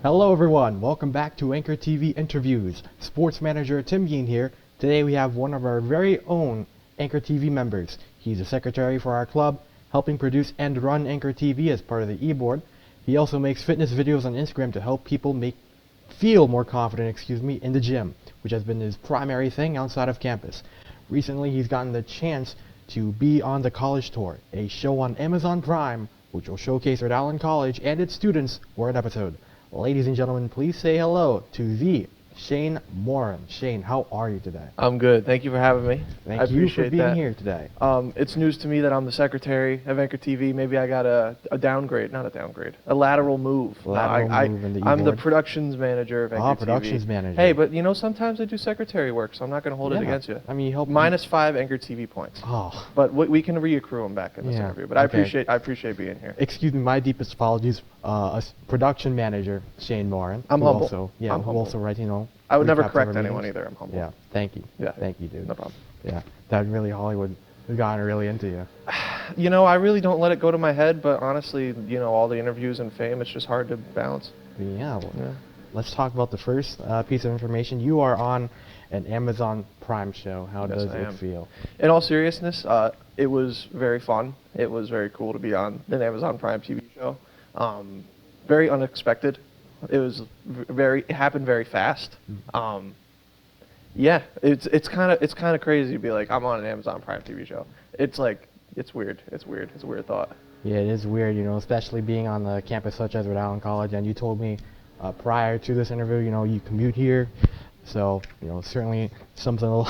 Hello everyone, welcome back to Anchor TV Interviews. Sports Manager Tim Bean here. Today we have one of our very own Anchor TV members. He's a secretary for our club, helping produce and run Anchor TV as part of the e-board. He also makes fitness videos on Instagram to help people feel more confident, in the gym, which has been his primary thing outside of campus. Recently he's gotten the chance to be on the College Tour, a show on Amazon Prime, which will showcase Rhode Island College and its students for an episode. Ladies and gentlemen, please say hello to the Shane Morin. Shane, how are you today? I'm good. Thank you for having me. Thank you for being here today. It's news to me that I'm the secretary of Anchor TV. Maybe I got a downgrade, not a downgrade, a lateral move. I'm the productions manager of Anchor TV. Productions manager. Hey, but you know, sometimes I do secretary work, so I'm not going to hold it against you. I mean, you help -5 Anchor TV points. Oh. But we can reaccrue them back in this interview. But okay. I appreciate being here. Excuse me, my deepest apologies. Production manager Shane Morin. I'm humble. Also, yeah, I'm humble. also right, I would never correct anyone either. I'm humble. Yeah, thank you. Yeah. Thank you, dude. No problem. Yeah, that really Hollywood has gotten really into you. You know, I really don't let it go to my head, but honestly, you know, all the interviews and fame, it's just hard to balance. Yeah, let's talk about the first piece of information. You are on an Amazon Prime show. How does it feel? In all seriousness, it was very fun. It was very cool to be on an Amazon Prime TV show. Very unexpected. It was it happened very fast. Yeah, it's kind of crazy to be like, I'm on an Amazon Prime TV show. It's like, it's weird. It's weird. It's a weird thought. Yeah, it is weird, you know, especially being on the campus such as Rhode Island College. And you told me prior to this interview, you know, you commute here. So, you know, certainly something a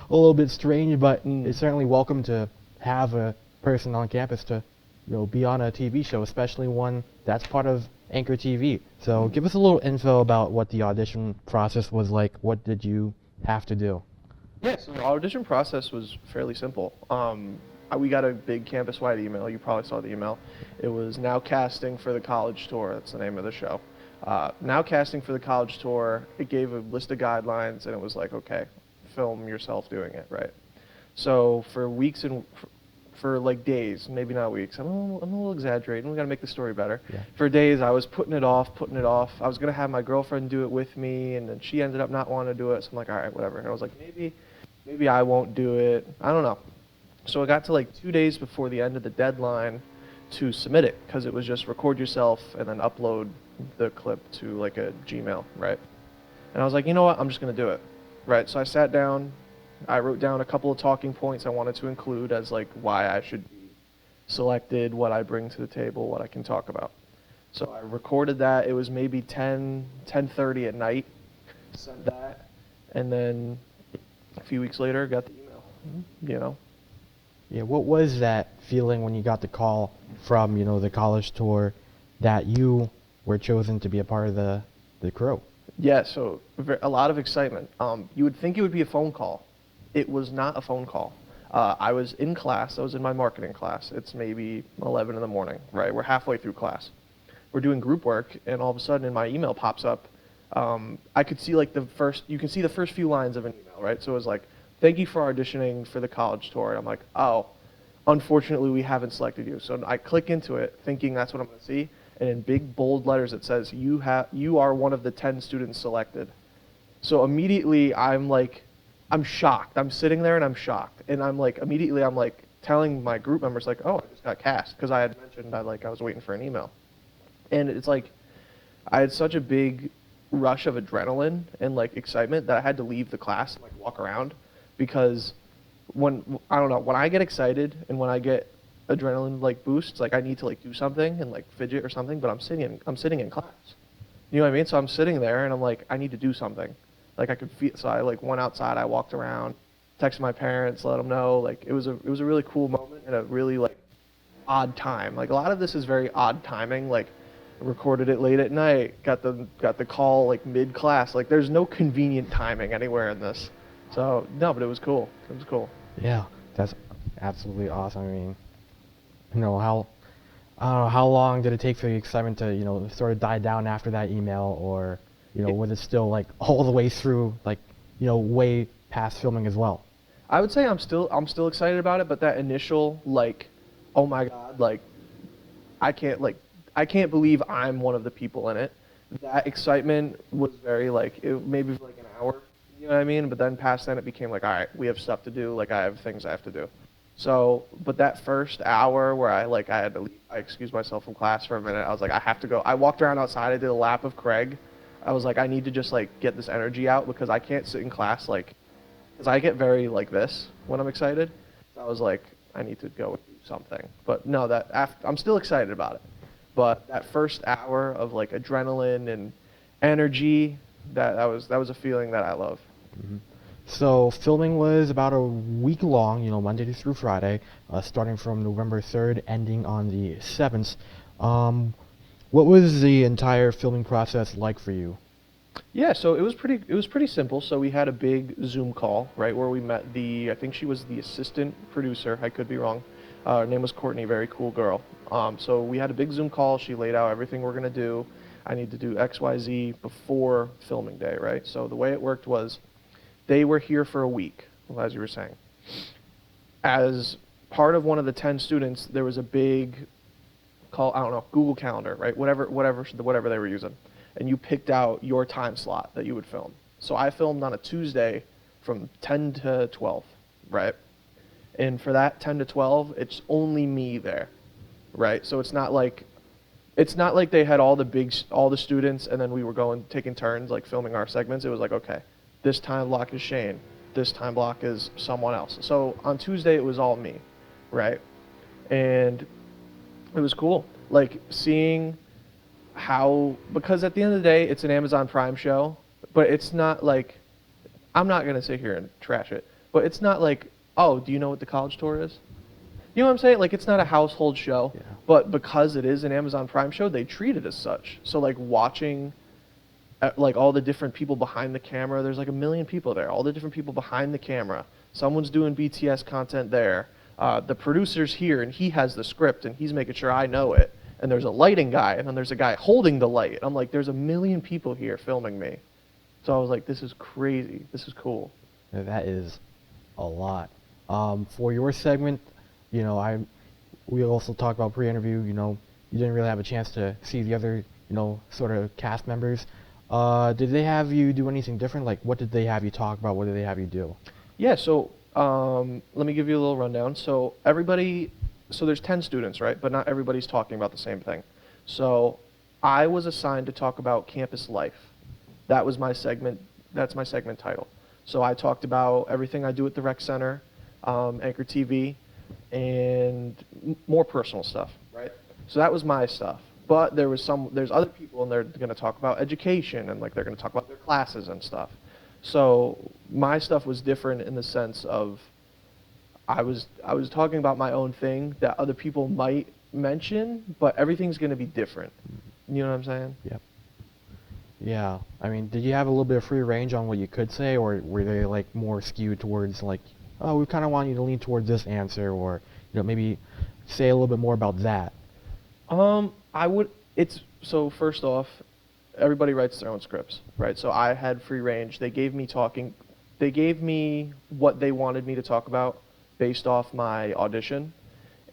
little bit strange, but it's certainly welcome to have a person on campus to, you know, be on a TV show, especially one that's part of Anchor TV. So give us a little info about what the audition process was like. What did you have to do? Yeah, so the audition process was fairly simple. We got a big campus-wide email. You probably saw the email. It was Now Casting for the College Tour. That's the name of the show. Now Casting for the College Tour. It gave a list of guidelines, and it was like, okay, film yourself doing it, right? So for weeks and for like days, maybe not weeks. I'm a little exaggerating. We got to make the story better. Yeah. For days, I was putting it off. I was gonna have my girlfriend do it with me, and then she ended up not wanting to do it. So I'm like, all right, whatever. And I was like, maybe I won't do it. I don't know. So I got to like 2 days before the end of the deadline to submit it, because it was just record yourself and then upload the clip to like a Gmail, right? And I was like, you know what? I'm just gonna do it, right? So I sat down. I wrote down a couple of talking points I wanted to include as like why I should be selected, what I bring to the table, what I can talk about. So I recorded that. It was maybe 10:30 at night. Sent that, and then a few weeks later, got the email. You know. Yeah. What was that feeling when you got the call from, you know, the college tour that you were chosen to be a part of the crew? Yeah. So a lot of excitement. You would think it would be a phone call. It was not a phone call. I was in class. I was in my marketing class. It's maybe 11 in the morning, right? We're halfway through class. We're doing group work, and all of a sudden, in my email pops up. I could see like you can see the first few lines of an email, right? So it was like, thank you for auditioning for the college tour. And I'm like, oh, unfortunately, we haven't selected you. So I click into it, thinking that's what I'm going to see. And in big, bold letters, it says, you are one of the 10 students selected. So immediately, I'm shocked. I'm sitting there and I'm shocked. And I'm like, telling my group members like, oh, I just got cast. Because I had mentioned I was waiting for an email. And it's like, I had such a big rush of adrenaline and like excitement that I had to leave the class and like walk around. Because when I get excited and when I get adrenaline like boosts, like I need to like do something and like fidget or something, but I'm sitting in class. You know what I mean? So I'm sitting there and I'm like, I need to do something. Like I could feel, so I like went outside, I walked around, texted my parents, let them know. Like it was a really cool moment and a really like odd time. Like a lot of this is very odd timing. Like I recorded it late at night, got the call like mid class. Like there's no convenient timing anywhere in this. So no, but it was cool. It was cool. Yeah, that's absolutely awesome. I mean, you know, I don't know, how long did it take for the excitement to, you know, sort of die down after that email, or, you know, was it still like all the way through, like, you know, way past filming as well? I would say I'm still excited about it, but that initial like, oh my God, like I can't believe I'm one of the people in it. that excitement was very like, maybe for like an hour, you know what I mean? But then past then it became like, all right, we have stuff to do, like I have things I have to do. So, but that first hour where I had to leave, I excused myself from class for a minute. I was like, I have to go. I walked around outside. I did a lap of Craig. I was like, I need to just like get this energy out because I can't sit in class like, because I get very like this when I'm excited. So I was like, I need to go and do something. But no, I'm still excited about it. But that first hour of like adrenaline and energy, that was a feeling that I love. So filming was about a week long, Monday through Friday, starting from November 3rd, ending on the 7th. Um, what was the entire filming process like for you? Yeah, so it was pretty simple. So we had a big Zoom call, right, where we met I think she was the assistant producer. I could be wrong. Her name was Courtney, very cool girl. So we had a big Zoom call. She laid out everything we're gonna do. I need to do X, Y, Z before filming day, right? So the way it worked was they were here for a week, as you were saying. As part of one of the 10 students, there was a big call, I don't know, Google Calendar, right? Whatever they were using. And you picked out your time slot that you would film. So I filmed on a Tuesday from 10 to 12, right? And for that 10 to 12, it's only me there, right? So it's not like they had all the students and then we were taking turns like filming our segments. It was like, okay, this time block is Shane, this time block is someone else. So on Tuesday it was all me, right? And it was cool, like seeing how, because at the end of the day it's an Amazon Prime show, but it's not like, I'm not gonna sit here and trash it, but it's not like, oh, do you know what the college tour is? You know what I'm saying? Like it's not a household show, Yeah. but because it is an Amazon Prime show, they treat it as such. So like watching like all the different people behind the camera, there's like a million people there. All the different people behind the camera. Someone's doing BTS content there. The producer's here and he has the script and he's making sure I know it. And there's a lighting guy and then there's a guy holding the light. I'm like, there's a million people here filming me. So I was like, this is crazy. This is cool. That is a lot. For your segment, we also talked about pre-interview. You didn't really have a chance to see the other, sort of cast members. Did they have you do anything different? Like, what did they have you talk about? What did they have you do? Yeah, so let me give you a little rundown. So there's 10 students, right? But not everybody's talking about the same thing. So I was assigned to talk about campus life. That was my segment. That's my segment title. So I talked about everything I do at the rec center, Anchor TV, and more personal stuff, right? So that was my stuff. But there's other people, and they're going to talk about education, and like they're going to talk about their classes and stuff. So my stuff was different in the sense of I was talking about my own thing that other people might mention, but everything's going to be different. You know what I'm saying? Yep. Yeah. I mean, did you have a little bit of free range on what you could say, or were they like more skewed towards like, oh, we kind of want you to lean towards this answer, or maybe say a little bit more about that? I would. So first off, everybody writes their own scripts, right? So I had free range. They gave me what they wanted me to talk about based off my audition,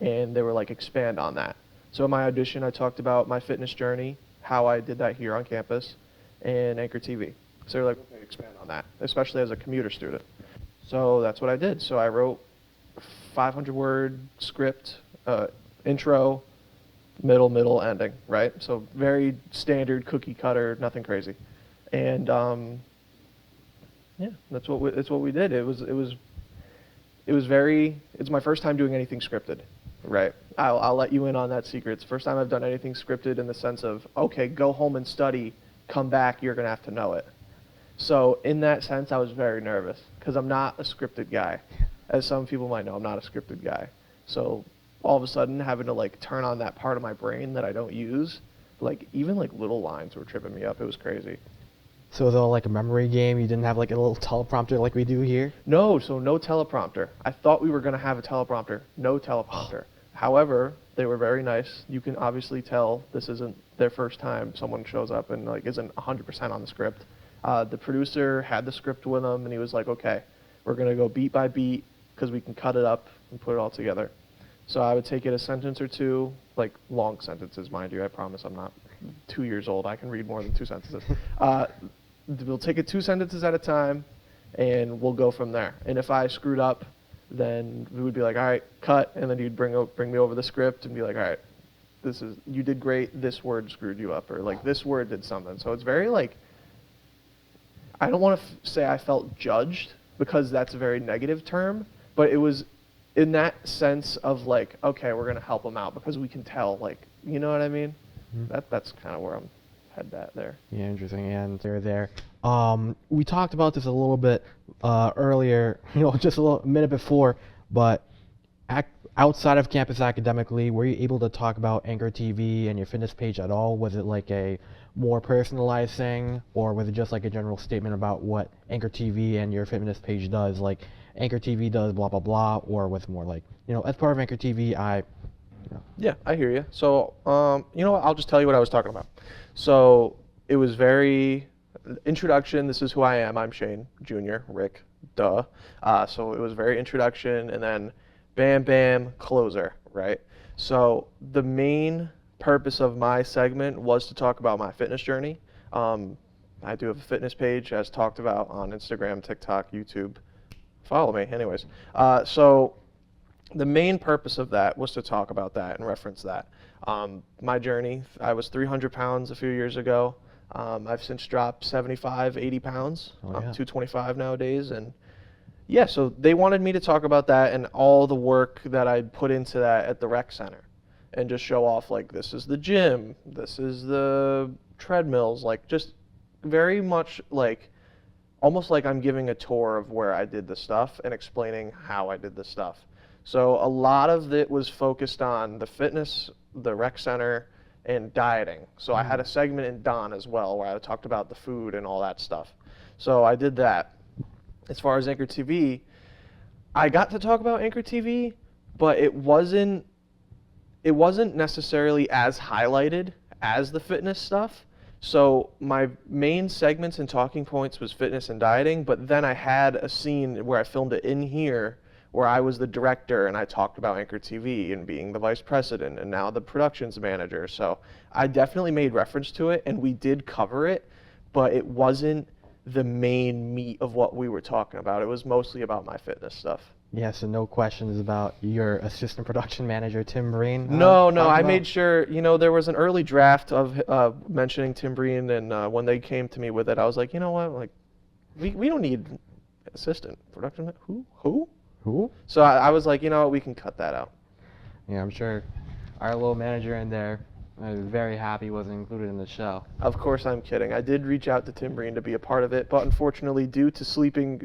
and they were like, expand on that. So in my audition, I talked about my fitness journey, how I did that here on campus, and Anchor TV. So they're like, okay, expand on that, especially as a commuter student. So that's what I did. So I wrote 500-word script, intro, middle, ending, right? So very standard cookie cutter, nothing crazy. And yeah, that's what we did. It's my first time doing anything scripted, right? I'll let you in on that secret. It's the first time I've done anything scripted in the sense of, okay, go home and study, come back, you're gonna have to know it. So in that sense, I was very nervous because I'm not a scripted guy. As some people might know, I'm not a scripted guy. So all of a sudden having to like turn on that part of my brain that I don't use, like even like little lines were tripping me up. It was crazy. So it was all like a memory game? You didn't have like a little teleprompter like we do here? No, so no teleprompter. I thought we were going to have a teleprompter. No teleprompter. However, they were very nice. You can obviously tell this isn't their first time someone shows up and like isn't 100% on the script. The producer had the script with him and he was like, okay, we're going to go beat by beat because we can cut it up and put it all together. So I would take it a sentence or two, like long sentences, mind you. I promise I'm not 2 years old. I can read more than 2 sentences. We'll take it 2 sentences at a time, and we'll go from there. And if I screwed up, then we would be like, all right, cut, and then you'd bring me over the script and be like, all right, you did great. This word screwed you up, or like this word did something. So it's very like, I don't want to say I felt judged, because that's a very negative term, but it was in that sense of like, okay, we're gonna help them out because we can tell, like, you know what I mean? Mm-hmm. That's kind of where I'm headed at there. Yeah, interesting. And they're there. We talked about this a little bit earlier, just a minute before, but outside of campus academically, were you able to talk about Anchor TV and your fitness page at all? Was it like a more personalized thing, or was it just like a general statement about what Anchor TV and your fitness page does? Like, Anchor TV does blah, blah, blah, or was it more like, as part of Anchor TV, Yeah, I hear you. So, you know what? I'll just tell you what I was talking about. So it was very introduction. This is who I am. I'm Shane Jr. Rick. Duh. So it was very introduction, and then bam, bam, closer. Right. So the main purpose of my segment was to talk about my fitness journey. I do have a fitness page, as talked about, on Instagram, TikTok, YouTube. Follow me, anyways. So the main purpose of that was to talk about that and reference that. My journey, I was 300 pounds a few years ago. I've since dropped 75, 80 pounds. I'm 225 nowadays. And yeah, so they wanted me to talk about that and all the work that I'd put into that at the rec center, and just show off, like, this is the gym, this is the treadmills, like, just very much like, almost like I'm giving a tour of where I did the stuff and explaining how I did the stuff. So a lot of it was focused on the fitness, the rec center, and dieting. So I had a segment in Dawn as well where I talked about the food and all that stuff. So I did that. As far as Anchor TV, I got to talk about Anchor TV, but it wasn't necessarily as highlighted as the fitness stuff. So my main segments and talking points was fitness and dieting, but then I had a scene where I filmed it in here where I was the director and I talked about Anchor TV and being the vice president and now the productions manager. So I definitely made reference to it, and we did cover it, but it wasn't the main meat of what we were talking about. It was mostly about my fitness stuff. Yeah, so no questions about your assistant production manager, Tim Morin? No, I made sure, there was an early draft of mentioning Tim Breen, and when they came to me with it, I was like, you know what, like, we don't need assistant production. Who? So I was like, you know what, we can cut that out. Yeah, I'm sure our little manager in there was very happy he wasn't included in the show. Of course, I'm kidding. I did reach out to Tim Breen to be a part of it, but unfortunately, due to sleeping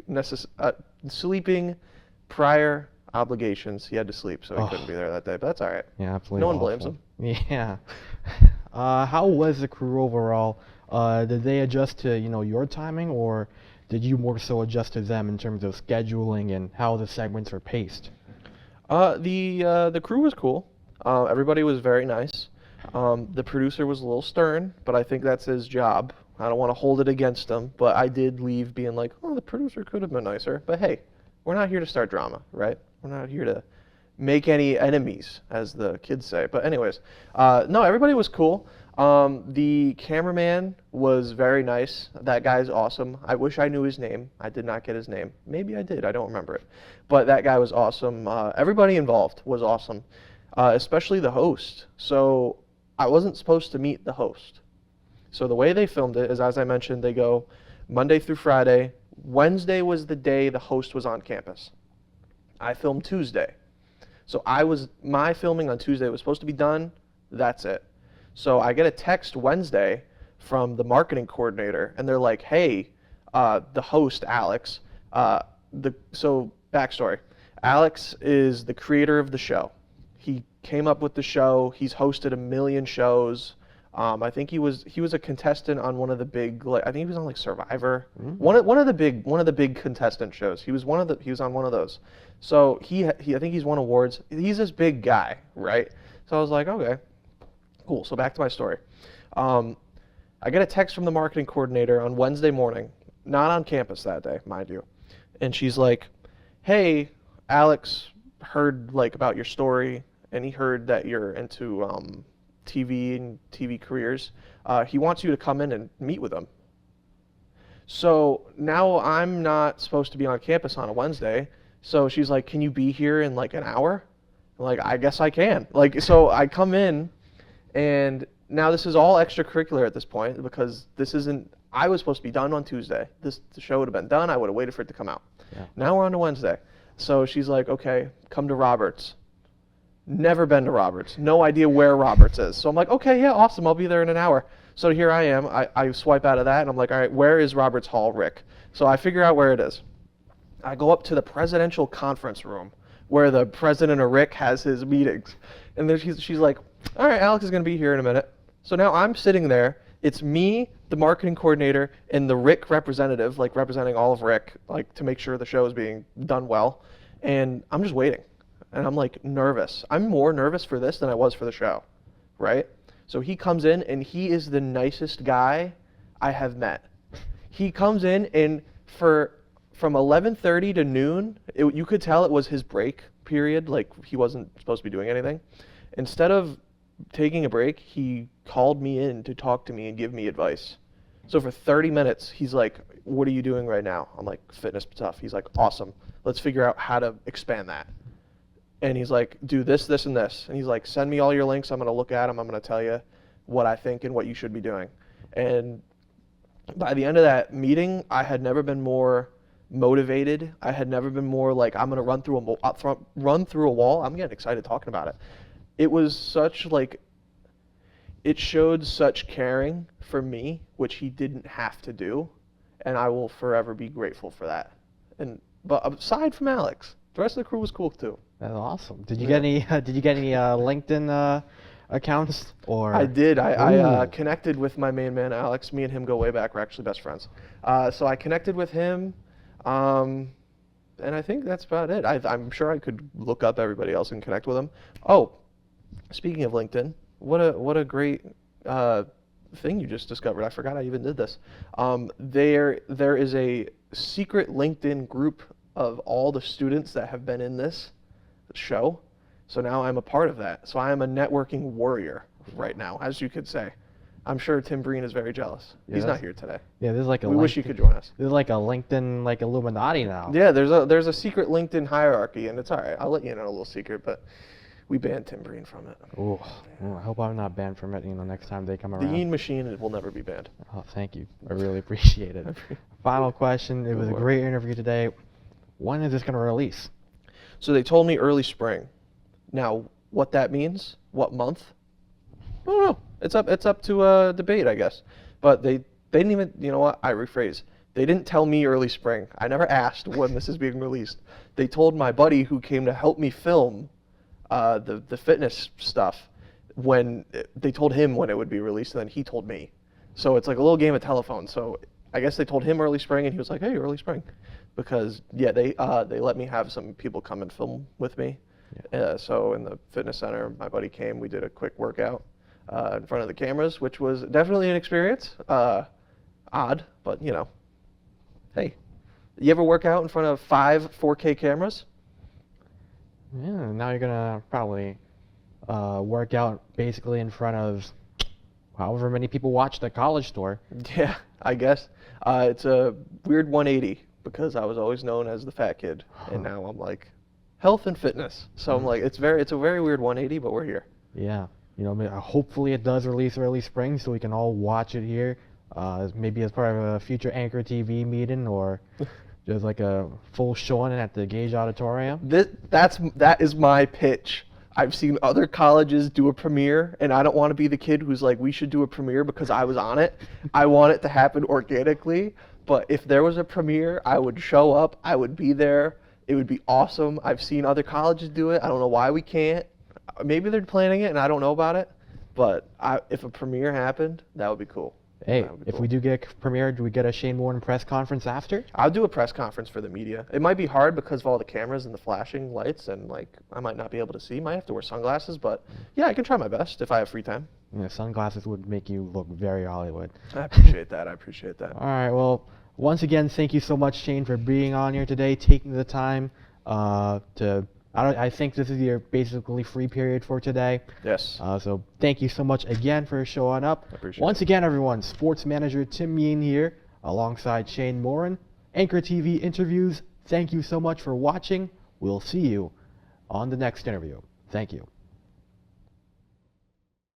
prior obligations, he had to sleep, so he couldn't be there that day. But that's all right. Yeah, absolutely. No one blames him. Yeah. How was the crew overall? Did they adjust to your timing, or did you more so adjust to them in terms of scheduling and how the segments are paced? The crew was cool. Everybody was very nice. The producer was a little stern, but I think that's his job. I don't want to hold it against him, but I did leave being like, oh, the producer could have been nicer. But hey, we're not here to start drama, right? We're not here to make any enemies, as the kids say. But anyways, no, everybody was cool. The cameraman was very nice. That guy's awesome. I wish I knew his name. I did not get his name. Maybe I did. I don't remember it. But that guy was awesome. Everybody involved was awesome, especially the host. So I wasn't supposed to meet the host. So the way they filmed it is, as I mentioned, they go Monday through Friday. Wednesday was the day the host was on campus. I filmed Tuesday. So my filming on Tuesday was supposed to be done. That's it. So I get a text Wednesday from the marketing coordinator, and they're like, hey, the host, Alex, so backstory. Alex is the creator of the show. He came up with the show. He's hosted a million shows. I think he was a contestant on one of the big, I think he was on like Survivor. Mm-hmm. One of the big contestant shows. He was on one of those. So I think he's won awards. He's this big guy, right? So I was like, okay, cool. So back to my story. I get a text from the marketing coordinator on Wednesday morning, not on campus that day, mind you. And she's like, hey, Alex heard like about your story, and he heard that you're into TV and TV careers. He wants you to come in and meet with him. So now I'm not supposed to be on campus on a Wednesday. So she's like, can you be here in like an hour? I'm like, I guess I can. Like, so I come in, and now this is all extracurricular at this point because this isn't, I was supposed to be done on Tuesday. The show would have been done. I would have waited for it to come out. Yeah. Now we're on to Wednesday. So she's like, okay, come to Roberts. Never been to Roberts. No idea where Roberts is. So I'm like, okay, yeah, awesome. I'll be there in an hour. So here I am. I swipe out of that, and I'm like, all right, where is Roberts Hall, Rick? So I figure out where it is. I go up to the presidential conference room where the president of Rick has his meetings. And then she's like, all right, Alex is going to be here in a minute. So now I'm sitting there. It's me, the marketing coordinator, and the Rick representative, like representing all of Rick, like to make sure the show is being done well. And I'm just waiting. And I'm like nervous. I'm more nervous for this than I was for the show, right? So he comes in, and he is the nicest guy I have met. He comes in, and from 11:30 to noon, you could tell it was his break period, like he wasn't supposed to be doing anything. Instead of taking a break, he called me in to talk to me and give me advice. So for 30 minutes, he's like, what are you doing right now? I'm like, fitness stuff. He's like, awesome. Let's figure out how to expand that. And he's like, do this, this, and this. And he's like, send me all your links. I'm going to look at them. I'm going to tell you what I think and what you should be doing. And by the end of that meeting, I had never been more motivated. I had never been more like, I'm going to run through a wall. I'm getting excited talking about it. It was such like, it showed such caring for me, which he didn't have to do. And I will forever be grateful for that. But aside from Alex, the rest of the crew was cool too. That's awesome. Did you get any? Did you get any LinkedIn accounts? Or I did. I connected with my main man Alex. Me and him go way back. We're actually best friends. So I connected with him, and I think that's about it. I'm sure I could look up everybody else and connect with them. Oh, speaking of LinkedIn, what a great thing you just discovered. I forgot I even did this. There is a secret LinkedIn group of all the students that have been in this show. So now I'm a part of that. So I am a networking warrior right now, as you could say. I'm sure Tim Breen is very jealous. Yeah, he's not here today. Yeah, there's like a. We wish you could join us. There's like a LinkedIn like Illuminati now. Yeah, there's a secret LinkedIn hierarchy, and it's all right. I'll let you know a little secret, but we banned Tim Breen from it. Ooh, I hope I'm not banned from it. Next time they come around. The Ian Machine will never be banned. Oh, thank you. I really appreciate it. Final question. It was a great interview today. When is this going to release? So they told me early spring. Now, what that means, what month, I don't know. It's up to debate, I guess. But they didn't even, you know what, I rephrase. They didn't tell me early spring. I never asked when this is being released. They told my buddy who came to help me film the fitness stuff when they told him when it would be released, and then he told me. So it's like a little game of telephone. So I guess they told him early spring, and he was like, hey, early spring. Because, yeah, they let me have some people come and film with me. Yeah. So in the fitness center, my buddy came. We did a quick workout in front of the cameras, which was definitely an experience. Odd, but, you know. Hey, you ever work out in front of 5 4K cameras? Yeah, now you're going to probably work out basically in front of however many people watch the College Store. Yeah, I guess. It's a weird 180. Because I was always known as the fat kid, and now I'm like health and fitness. So I'm like, it's a very weird 180, but we're here. Yeah, hopefully it does release early spring so we can all watch it here, maybe as part of a future Anchor TV meeting or just like a full showing at the Gage Auditorium. That is my pitch. I've seen other colleges do a premiere, and I don't want to be the kid who's like, we should do a premiere because I was on it. I want it to happen organically. But if there was a premiere, I would show up. I would be there. It would be awesome. I've seen other colleges do it. I don't know why we can't. Maybe they're planning it and I don't know about it. But if a premiere happened, that would be cool. Hey, if we do get a premiere, do we get a Shane Morin press conference after? I'll do a press conference for the media. It might be hard because of all the cameras and the flashing lights, and like I might not be able to see. Might have to wear sunglasses, but yeah, I can try my best if I have free time. Yeah, sunglasses would make you look very Hollywood. I appreciate that. All right, well, once again, thank you so much, Shane, for being on here today, taking the time to I think this is your basically free period for today. Yes. So thank you so much again for showing up. I appreciate Once it. again, everyone, sports manager Tim Yin here, alongside Shane Morin. Anchor TV interviews, thank you so much for watching. We'll see you on the next interview. Thank you.